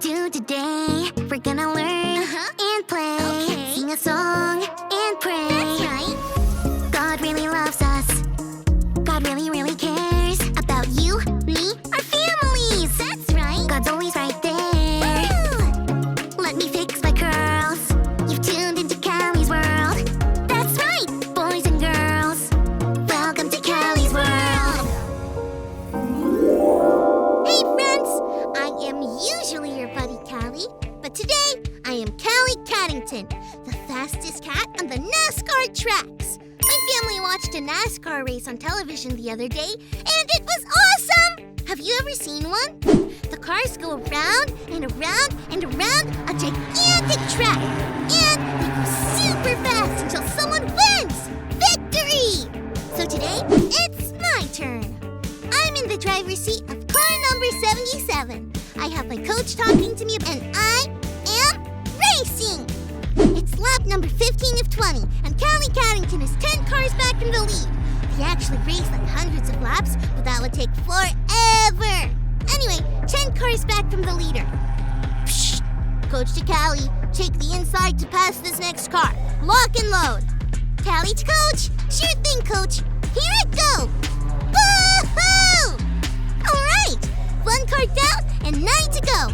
do today. We're gonna learn and play. Okay. Sing a song and pray. That's right. God really loves us. God really, really cares about you, me, our families. That's right. God's always right there. Woo! Let me fix my curls. You've tuned into Callie's world. That's right, boys and girls. Welcome to Callie's world. Hey friends, I am usually your buddy Callie, but today I am Callie Caddington, the fastest cat on the NASCAR tracks. My family watched a NASCAR race on television the other day, and it was awesome! Have you ever seen one? The cars go around and around and around a gigantic track, and they go super fast until someone wins! Victory! So today, it's my turn. I'm in the driver's seat of car number 77. I have my coach talking to me, and I am racing! It's lap number 15 of 20, and Callie Caddington is 10 cars back in the lead. He actually raced like hundreds of laps, but that would take forever. Anyway, 10 cars back from the leader. Psst. Coach to Callie, take the inside to pass this next car. Lock and load. Callie to coach. Sure thing, coach. Here it go. Woohoo! All right, 1 car down and 9 to go.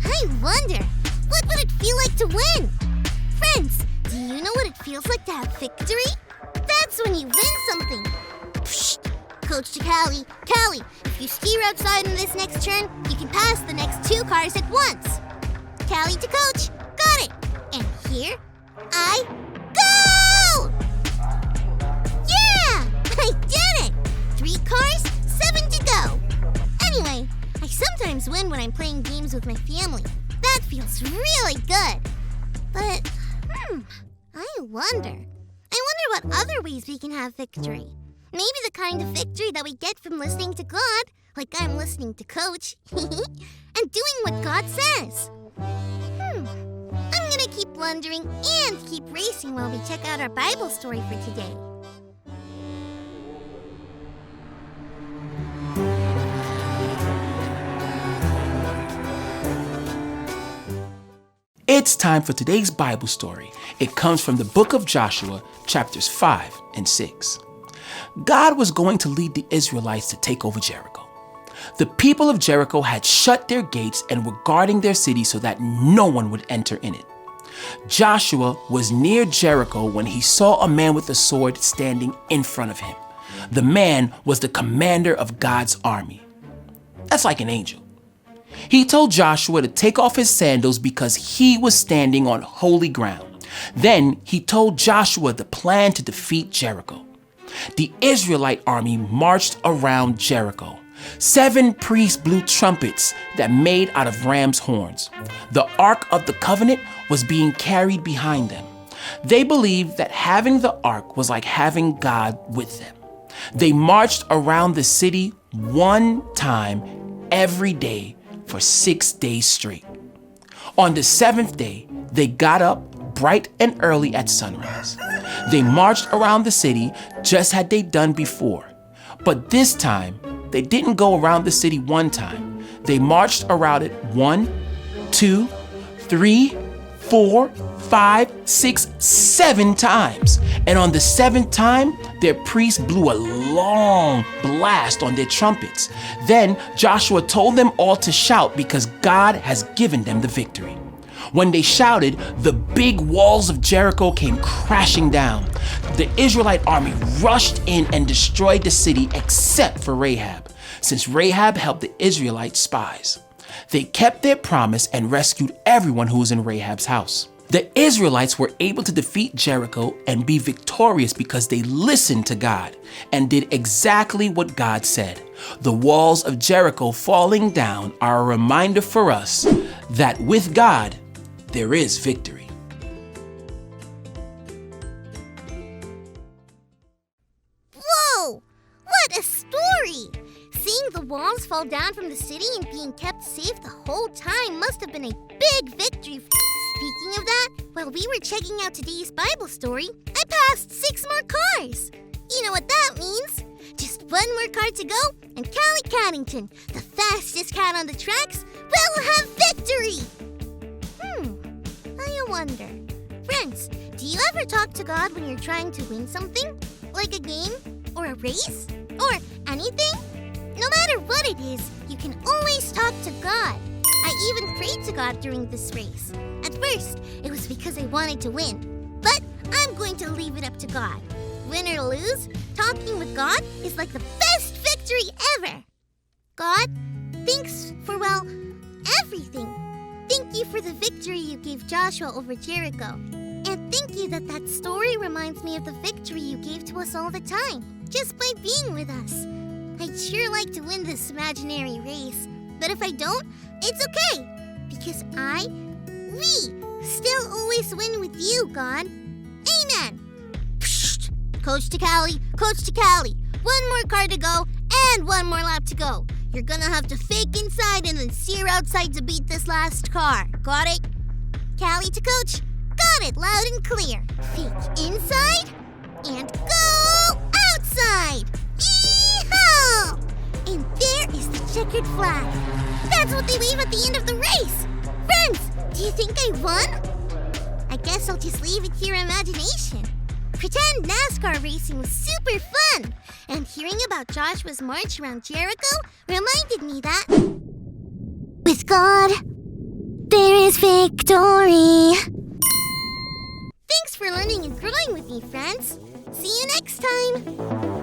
I wonder, what would it feel like to win? Friends, do you know what it feels like to have victory? That's when you win something. Psst. Coach to Callie. Callie, if you steer outside in this next turn, you can pass the next 2 cars at once. Callie to coach. Got it. And here I go! Yeah! I did it! 3 cars, 7 to go. Anyway, I sometimes win when I'm playing games with my family. That feels really good. But, I wonder what other ways we can have victory. Maybe the kind of victory that we get from listening to God, like I'm listening to Coach, and doing what God says. I'm gonna keep wondering and keep racing while we check out our Bible story for today. It's time for today's Bible story. It comes from the book of Joshua, chapters 5 and 6. God was going to lead the Israelites to take over Jericho. The people of Jericho had shut their gates and were guarding their city so that no one would enter in it. Joshua was near Jericho when he saw a man with a sword standing in front of him. The man was the commander of God's army. That's like an angel. He told Joshua to take off his sandals because he was standing on holy ground. Then he told Joshua the plan to defeat Jericho. The Israelite army marched around Jericho. 7 priests blew trumpets that made out of ram's horns. The Ark of the Covenant was being carried behind them. They believed that having the Ark was like having God with them. They marched around the city 1 time every day for 6 days straight. On the 7th day, they got up bright and early at sunrise. They marched around the city just as they'd done before. But this time, they didn't go around the city 1 time. They marched around it 1, 2, 3, 4, 5, 6, 7 times. And on the 7th time, their priests blew a long blast on their trumpets. Then Joshua told them all to shout because God has given them the victory. When they shouted, the big walls of Jericho came crashing down. The Israelite army rushed in and destroyed the city except for Rahab, since Rahab helped the Israelite spies. They kept their promise and rescued everyone who was in Rahab's house. The Israelites were able to defeat Jericho and be victorious because they listened to God and did exactly what God said. The walls of Jericho falling down are a reminder for us that with God, there is victory. Whoa! What a story! Seeing the walls fall down from the city and being kept safe the whole time must have been a big victory. Speaking of that, while we were checking out today's Bible story, I passed 6 more cars. You know what that means? Just 1 more car to go, and Callie Caddington, the fastest cat on the tracks, will have victory! I wonder. Friends, do you ever talk to God when you're trying to win something? Like a game? Or a race? Or anything? No matter what it is, you can always talk to God. I even prayed to God during this race. At first, it was because I wanted to win. But I'm going to leave it up to God. Win or lose, talking with God is like the best victory ever. God, thanks for, well, everything. Thank you for the victory you gave Joshua over Jericho. And thank you that story reminds me of the victory you gave to us all the time, just by being with us. I'd sure like to win this imaginary race, but if I don't, it's okay. Because we still always win with you, God. Amen. Psst. Coach to Callie. One more car to go and one more lap to go. You're gonna have to fake inside and then steer outside to beat this last car. Got it? Callie to Coach. Got it, loud and clear. Fake inside and go outside. Yee-haw! And there is the checkered flag. That's what they wave at the end of the race. Friends, do you think I won? I guess I'll just leave it to your imagination. Pretend NASCAR racing was super fun. And hearing about Joshua's march around Jericho reminded me that With God, there is victory. Thanks for learning and growing with me, friends. See you next time.